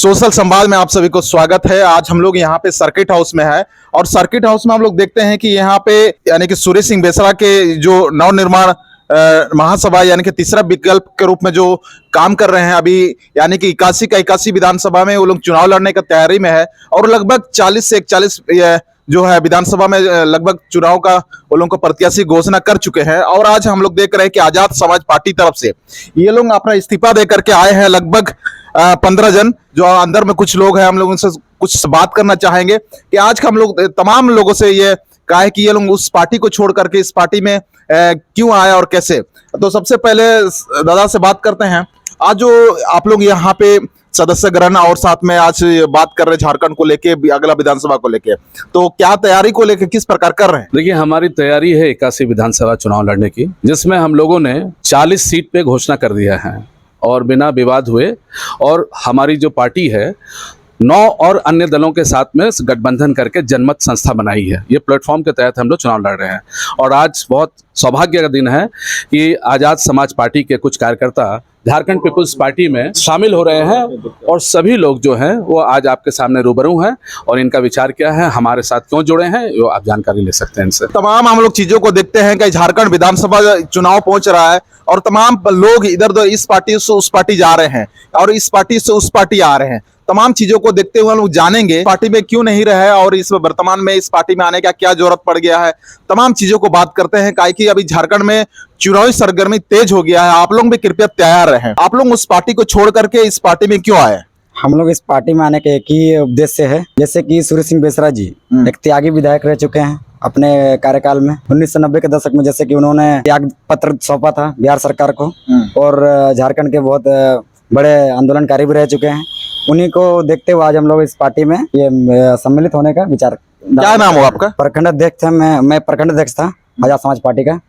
Social संवाद में आप सभी को स्वागत है। आज हम लोग यहाँ पे सर्किट हाउस में है और सर्किट हाउस में हम लोग देखते हैं कि यहाँ पे यानी कि सूर्य सिंह बेसरा के जो नवनिर्माण महासभा यानी कि तीसरा विकल्प के रूप में जो काम कर रहे हैं अभी, यानी कि 81 का 81 विधानसभा में वो लोग चुनाव लड़ने का तैयारी में है और लगभग 40 से 41 जो है विधानसभा में लगभग चुनाव का वो लोग को प्रत्याशी घोषणा कर चुके हैं। और आज हम लोग देख रहे हैं कि आजाद समाज पार्टी तरफ से ये लोग अपना इस्तीफा दे करके आए हैं, लगभग 15 जन। जो अंदर में कुछ लोग हैं, हम लोग उनसे कुछ बात करना चाहेंगे कि आज हम लोग तमाम लोगों से ये कहा है कि ये लोग उस पार्टी को छोड़ करके इस पार्टी में क्यों आया और कैसे। तो सबसे पहले दादा से बात करते हैं। आज जो आप लोग यहाँ पे सदस्य ग्रहण और साथ में आज बात कर रहे हैं झारखंड को लेके, अगला विधानसभा को लेके, तो क्या तैयारी को लेके किस प्रकार कर रहे हैं? देखिए, हमारी तैयारी है 81 विधानसभा चुनाव लड़ने की, जिसमें हम लोगों ने 40 सीट पे घोषणा कर दिया है और बिना विवाद हुए। और हमारी जो पार्टी है 9 और अन्य दलों के साथ में गठबंधन करके जनमत संस्था बनाई है। ये प्लेटफॉर्म के तहत हम लोग चुनाव लड़ रहे हैं और आज बहुत सौभाग्य का दिन है कि आजाद समाज पार्टी के कुछ कार्यकर्ता झारखंड पीपुल्स पार्टी में शामिल हो रहे हैं और सभी लोग जो हैं वो आज आपके सामने रूबरू हैं और इनका विचार क्या है, हमारे साथ क्यों जुड़े हैं, वो आप जानकारी ले सकते हैं इनसे। तमाम हम लोग चीजों को देखते हैं कि झारखंड विधानसभा चुनाव पहुंच रहा है और तमाम लोग इधर उधर इस पार्टी से उस पार्टी जा रहे हैं और इस पार्टी से उस पार्टी आ रहे हैं। तमाम चीजों को देखते हुए हम लोग जानेंगे पार्टी में क्यों नहीं रहे और इस वर्तमान में इस पार्टी में आने का क्या जरूरत पड़ गया है। तमाम चीजों को बात करते हैं काहे कि अभी झारखंड में चुनावी सरगर्मी तेज हो गया है। आप लोग भी कृपया तैयार रहें। आप लोग उस पार्टी को छोड़ करके इस पार्टी में क्यों आए? हम लोग इस पार्टी में आने के एक ही उद्देश्य है, जैसे कि सूर्य सिंह बेसरा जी एक त्यागी विधायक रह चुके हैं अपने कार्यकाल में। 1990 के दशक में जैसे कि उन्होंने त्याग पत्र सौंपा था बिहार सरकार को और झारखंड के बहुत बड़े आंदोलनकारी भी रह चुके हैं। उन्हीं को देखते हुए आज हम लोग इस पार्टी में ये सम्मिलित होने का विचार। क्या नाम हुआ आपका? प्रखंड अध्यक्ष था मैं प्रखंड अध्यक्ष था आजाद समाज पार्टी का,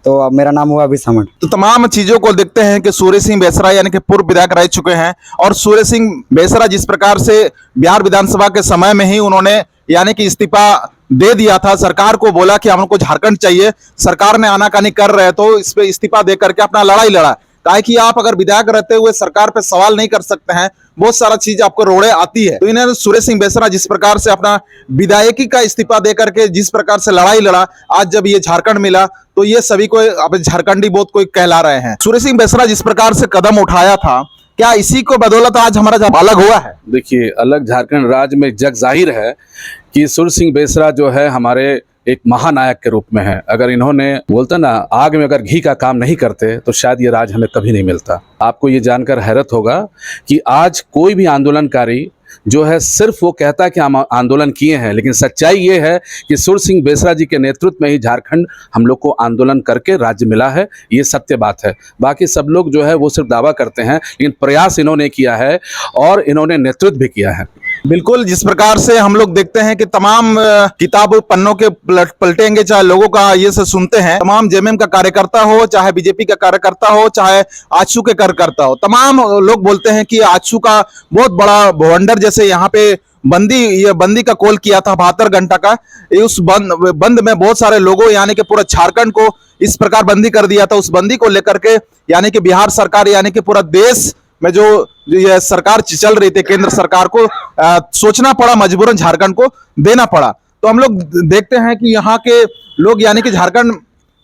तो अब मेरा नाम हुआ अभी सामंत। तो तमाम चीजों को देखते हैं कि सूर्य सिंह बेसरा यानी कि पूर्व विधायक रह चुके हैं और सूर्य सिंह बेसरा जिस प्रकार से बिहार विधानसभा के समय में ही उन्होंने यानी कि इस्तीफा दे दिया था, सरकार को बोला कि हमको झारखंड चाहिए, सरकार ने आनाकानी कर रहे तो इस पे इस्तीफा दे करके अपना लड़ाई लड़ा। काहे कि आप अगर विधायक रहते हुए सरकार पे सवाल नहीं कर सकते हैं, बहुत सारा चीज आपको रोड़े आती है। तो इन्होंने सूर्य सिंह बेसरा जिस प्रकार से अपना विधायकी का इस्तीफा दे करके जिस प्रकार से लड़ाई लड़ा, आज जब ये झारखंड मिला तो ये सभी को अब झारखंडी बहुत कोई कहला रहे हैं। सूर्य सिंह बेसरा जिस प्रकार से कदम उठाया था, क्या इसी को बदौलत आज हमारा अलग हुआ है? देखिए, अलग झारखंड राज्य में जग जाहिर है कि सूर्य सिंह बेसरा जो है हमारे एक महानायक के रूप में है। अगर इन्होंने बोलते ना आग में अगर घी का काम नहीं करते तो शायद ये राज हमें कभी नहीं मिलता। आपको ये जानकर हैरत होगा कि आज कोई भी आंदोलनकारी जो है सिर्फ वो कहता है कि हम आंदोलन किए हैं, लेकिन सच्चाई ये है कि सूर्य सिंह बेसरा जी के नेतृत्व में ही झारखंड हम लोग को आंदोलन करके राज्य मिला है। ये सत्य बात है। बाकी सब लोग जो है वो सिर्फ दावा करते हैं, लेकिन प्रयास इन्होंने किया है और इन्होंने नेतृत्व भी किया है। बिल्कुल, जिस प्रकार से हम लोग देखते हैं कि तमाम किताब पन्नों के पलटेंगे, चाहे लोगों का ये से सुनते हैं, तमाम जेएमएम का कार्यकर्ता हो, चाहे बीजेपी का कार्यकर्ता हो, चाहे आजसू के कार्यकर्ता हो, तमाम लोग बोलते हैं कि आजसू का बहुत बड़ा भवंडर जैसे यहाँ पे बंदी का कॉल किया था 72 घंटा का। उस बंद में बहुत सारे लोगों यानी कि पूरा झारखंड को इस प्रकार बंदी कर दिया था। उस बंदी को लेकर के यानी कि बिहार सरकार यानी कि पूरा देश में जो ये सरकार चल रही थी, केंद्र सरकार को सोचना पड़ा, मजबूरन झारखंड को देना पड़ा। तो हम लोग देखते हैं कि यहाँ के लोग यानी कि झारखंड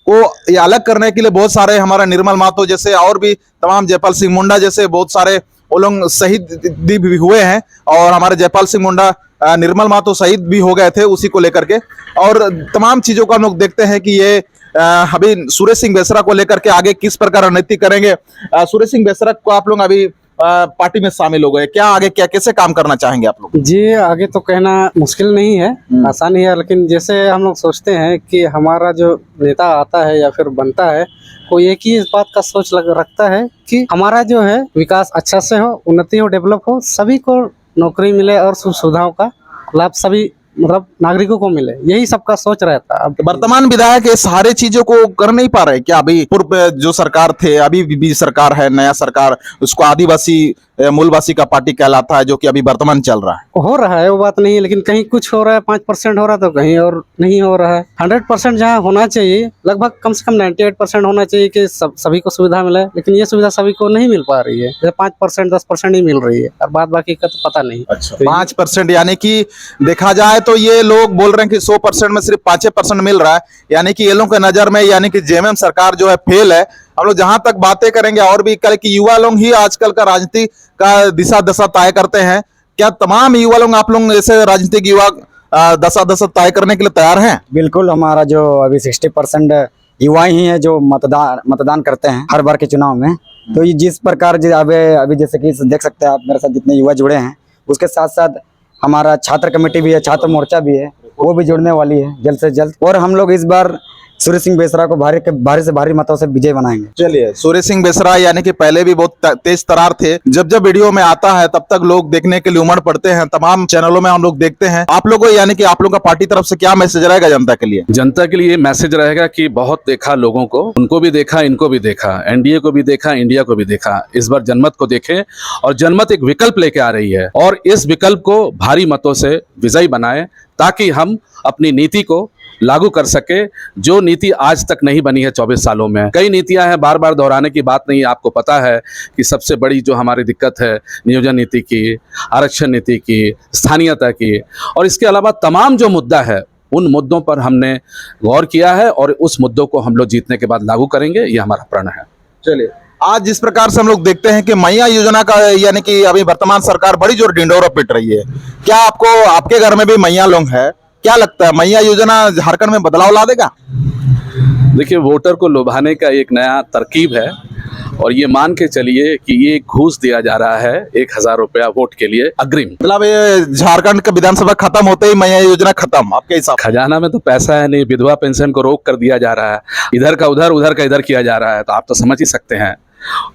को ये अलग करने के लिए बहुत सारे हमारा निर्मल महतो जैसे और भी तमाम जयपाल सिंह मुंडा जैसे बहुत सारे वो लोग शहीद भी हुए हैं और हमारे जयपाल सिंह मुंडा निर्मल महतो शहीद भी हो गए थे उसी को लेकर के। और तमाम चीजों को हम लोग देखते हैं कि ये अभी सूर्य सिंह बेसरा को लेकर के आगे किस प्रकार रणनीति करेंगे। सूर्य सिंह बेसरा को आप लोग अभी पार्टी में शामिल हो गए, क्या आगे क्या कैसे काम करना चाहेंगे आप लोग? जी, आगे तो कहना मुश्किल नहीं है, आसान ही है, लेकिन जैसे हम लोग सोचते हैं कि हमारा जो नेता आता है या फिर बनता है वो एक ही इस बात का सोच रखता है कि हमारा जो है विकास अच्छा से हो, उन्नति हो, डेवलप हो, सभी को नौकरी मिले और सुख सुविधाओं का लाभ सभी मतलब नागरिकों को मिले, यही सबका सोच रहता है। अब वर्तमान विधायक ये सारे चीजों को कर नहीं पा रहे क्या? अभी पूर्व जो सरकार थे, अभी भी सरकार है, नया सरकार, उसको आदिवासी मूलवासी का पार्टी कहलाता है, जो कि अभी वर्तमान चल रहा है। हो रहा है वो बात नहीं है, लेकिन कहीं कुछ हो रहा है, 5% हो रहा है तो कहीं और नहीं हो रहा है। 100% जहाँ होना चाहिए, लगभग कम से कम 98% होना चाहिए कि सभी को सुविधा मिले, लेकिन ये सुविधा सभी को नहीं मिल पा रही है। 5% 10% ही मिल रही है, और बाद बाकी का तो पता नहीं। अच्छा, 5%, यानी कि देखा जाए तो ये लोग बोल रहे हैं कि 100% में सिर्फ 5% मिल रहा है, यानी कि ये लोगों के नजर में यानी कि जेएमएम सरकार जो है फेल है। हम लोग जहां तक बातें करेंगे और भी कल की युवा लोग ही आजकल का राजनीति का दिशा दशा तय करते हैं। क्या तमाम युवा लोग, आप लोग ऐसे राजनीतिक युवा दशा तय करने के लिए तैयार हैं? बिल्कुल, हमारा जो अभी 60% युवा ही है जो मतदान करते हैं हर बार के चुनाव में। तो ये जिस प्रकार अभी जैसे कि देख सकते हैं आप, मेरे साथ जितने युवा जुड़े हैं, उसके साथ साथ हमारा छात्र कमेटी भी है, छात्र मोर्चा भी है, वो भी जुड़ने वाली है जल्द से जल्द। और हम लोग इस बार सूर्य सिंह बेसरा को भारी से भारी मतों से विजय बनाएंगे। चलिए, सूर्य सिंह बेसरा यानी कि पहले भी बहुत तेज तरार थे, जब जब वीडियो में आता है तब तक लोग देखने के लिए उमड़ पड़ते हैं, तमाम चैनलों में हम लोग देखते हैं। आप लोगों को यानी कि आप लोगों का पार्टी तरफ से क्या मैसेज रहेगा जनता के लिए? जनता के लिए मैसेज रहेगा कि बहुत देखा लोगों को, उनको भी देखा, इनको भी देखा, एनडीए को भी देखा, इंडिया को भी देखा। इस बार जनमत को देखें, और जनमत एक विकल्प लेके आ रही है, और इस विकल्प को भारी मतों से विजयी बनाए, ताकि हम अपनी नीति को लागू कर सके, जो नीति आज तक नहीं बनी है 24 सालों में। कई नीतियां हैं, बार बार दोहराने की बात नहीं है। आपको पता है कि सबसे बड़ी जो हमारी दिक्कत है, नियोजन नीति की, आरक्षण नीति की, स्थानीयता की, और इसके अलावा तमाम जो मुद्दा है, उन मुद्दों पर हमने गौर किया है, और उस मुद्दों को हम लोग जीतने के बाद लागू करेंगे, ये हमारा प्रण है। चलिए, आज जिस प्रकार से हम लोग देखते हैं कि मैया योजना का यानी कि अभी वर्तमान सरकार बड़ी जोर ढिंढोरा पीट रही है, क्या आपके घर में भी मैया लोग है? क्या लगता है मैया योजना झारखंड में बदलाव ला देगा? देखिए, वोटर को लुभाने का एक नया तरकीब है, और ये मान के चलिए कि ये घूस दिया जा रहा है 1000 रुपया वोट के लिए अग्रिम। मतलब ये झारखंड का विधानसभा खत्म होते ही मैया योजना खत्म आपके हिसाब? खजाना में तो पैसा है नहीं, विधवा पेंशन को रोक कर दिया जा रहा है, इधर का उधर, उधर का इधर किया जा रहा है, तो आप तो समझ ही सकते हैं।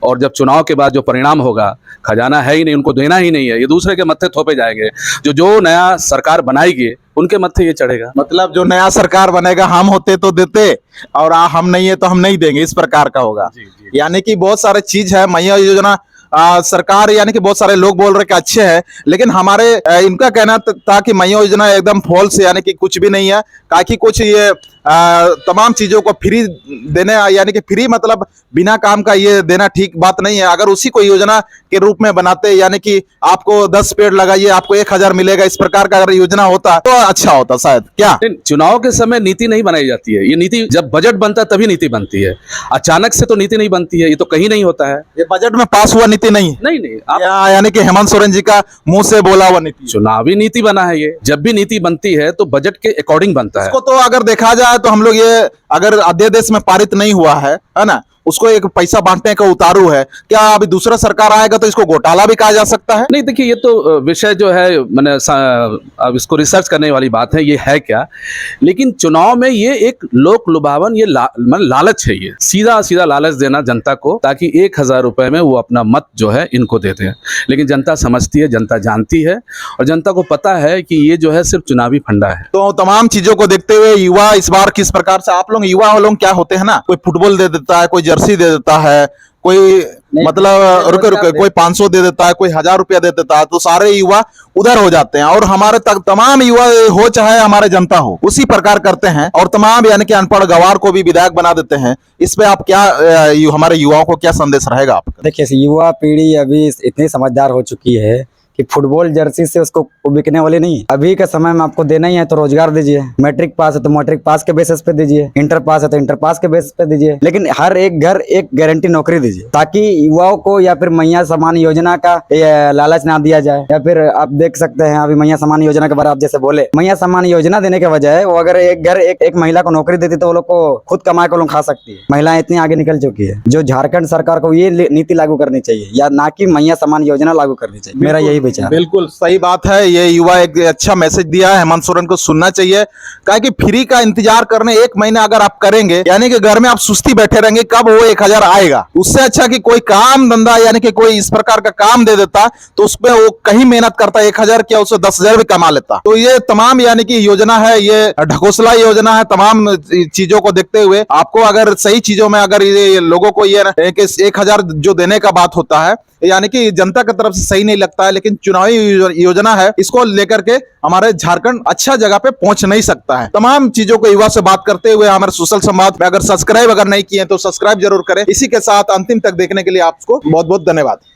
और जब चुनाव के बाद जो परिणाम होगा, खजाना है ही नहीं, उनको देना ही नहीं है, ये दूसरे के मत्थे थोपे जाएंगे। जो नया सरकार बनाएगी उनके मत्थे ये चढ़ेगा। मतलब जो नया सरकार बनेगा, हम होते तो देते, और हम नहीं है तो हम नहीं देंगे, इस प्रकार का होगा। यानी कि बहुत सारे चीज है मैया योजना सरकार, यानी कि बहुत सारे लोग बोल रहे कि अच्छे हैं, लेकिन हमारे इनका कहना था कि मैया योजना एकदम फॉल्स, यानी कि कुछ भी नहीं है। काकि कुछ ये तमाम चीजों को फ्री देने, यानी कि फ्री मतलब बिना काम का ये देना ठीक बात नहीं है। अगर उसी को योजना के रूप में बनाते, यानी कि आपको 10 पेड़ लगाइए आपको 1000 मिलेगा, इस प्रकार का अगर योजना होता तो अच्छा होता शायद। क्या चुनाव के समय नीति नहीं बनाई जाती है? ये नीति जब बजट बनता है तभी नीति बनती है, अचानक से तो नीति नहीं बनती है, ये तो कहीं नहीं होता है। ये बजट में पास हुआ नीति नहीं? नहीं, यानी कि हेमंत सोरेन जी का मुंह से बोला हुआ नीति, चुनावी नीति बना है। ये जब भी नीति बनती है तो बजट के अकॉर्डिंग बनता है। इसको तो अगर देखा जाए तो हम लोग ये, अगर अध्यादेश में पारित नहीं हुआ है ना, उसको एक पैसा बांटने का उतारू है, क्या अभी दूसरा सरकार आएगा तो इसको घोटाला भी कहा जा सकता है? नहीं, देखिए, ये तो विषय जो है, मैंने अब इसको रिसर्च करने वाली बात है, ये है क्या। लेकिन चुनाव में ये एक लोक लुभावन, ये लालच है, ये सीधा सीधा लालच देना जनता को, ताकि 1000 रुपए में वो अपना मत जो है इनको देते हैं। लेकिन जनता समझती है, जनता जानती है, और जनता को पता है कि ये जो है सिर्फ चुनावी फंडा है। तो तमाम चीजों को देखते हुए युवा इस बार किस प्रकार से, आप लोग युवा लोग क्या होते हैं ना, कोई फुटबॉल दे देता है, कोई जर्सी दे देता है, कोई मतलब रुके कोई 500 दे देता है, कोई 1000 रुपया दे देता है, तो सारे युवा उधर हो जाते हैं। और हमारे तक तमाम युवा हो चाहे हमारे जनता हो, उसी प्रकार करते हैं, और तमाम यानी कि अनपढ़ गवार को भी विधायक बना देते हैं। इस पे आप क्या हमारे युवाओं को क्या संदेश रहेगा आपका? देखिए, युवा पीढ़ी अभी इतनी समझदार हो चुकी है कि फुटबॉल जर्सी से उसको बिकने वाली नहीं है। अभी के समय में आपको देना ही है तो रोजगार दीजिए, मैट्रिक पास है तो मैट्रिक पास के बेसिस पे दीजिए, इंटर पास है तो इंटर पास के बेसिस पे दीजिए, लेकिन हर एक घर एक गारंटी नौकरी दीजिए, ताकि युवाओं को या फिर मैया सम्मान योजना का लालच ना दिया जाए। या फिर आप देख सकते हैं अभी मैया सम्मान योजना के बारे में आप जैसे बोले, मैया सम्मान योजना देने के बजाय वो अगर एक घर एक महिला को नौकरी देती तो वो लोग को खुद कमा के लोग खा सकती है। महिलाएं इतनी आगे निकल चुकी है। जो झारखंड सरकार को ये नीति लागू करनी चाहिए, या ना कि मैया सम्मान योजना लागू करनी चाहिए, मेरा यही विचार। बिल्कुल सही बात है, ये युवा एक अच्छा मैसेज दिया है, हेमंत सोरेन को सुनना चाहिए। कहा कि फ्री का इंतजार करने 1 महीना अगर आप करेंगे, यानी कि घर में आप सुस्ती बैठे रहेंगे, कब वो 1000 आएगा। उससे अच्छा कि कोई काम धंधा, यानी कि कोई इस प्रकार का काम दे देता तो उसमें वो कहीं मेहनत करता, 1000 क्या उससे 10,000 भी कमा लेता। तो ये तमाम यानी कि योजना है, ये ढकोसला योजना है। तमाम चीजों को देखते हुए आपको अगर सही चीजों में अगर ये लोगों को ये 1000 जो देने का बात होता है, यानी कि जनता की तरफ से सही नहीं लगता है, लेकिन चुनावी योजना है, इसको लेकर के हमारे झारखंड अच्छा जगह पे पहुंच नहीं सकता है। तमाम चीजों को युवा से बात करते हुए हमारे सोशल संवाद में अगर सब्सक्राइब अगर नहीं किए तो सब्सक्राइब जरूर करें। इसी के साथ अंतिम तक देखने के लिए आपको बहुत बहुत धन्यवाद।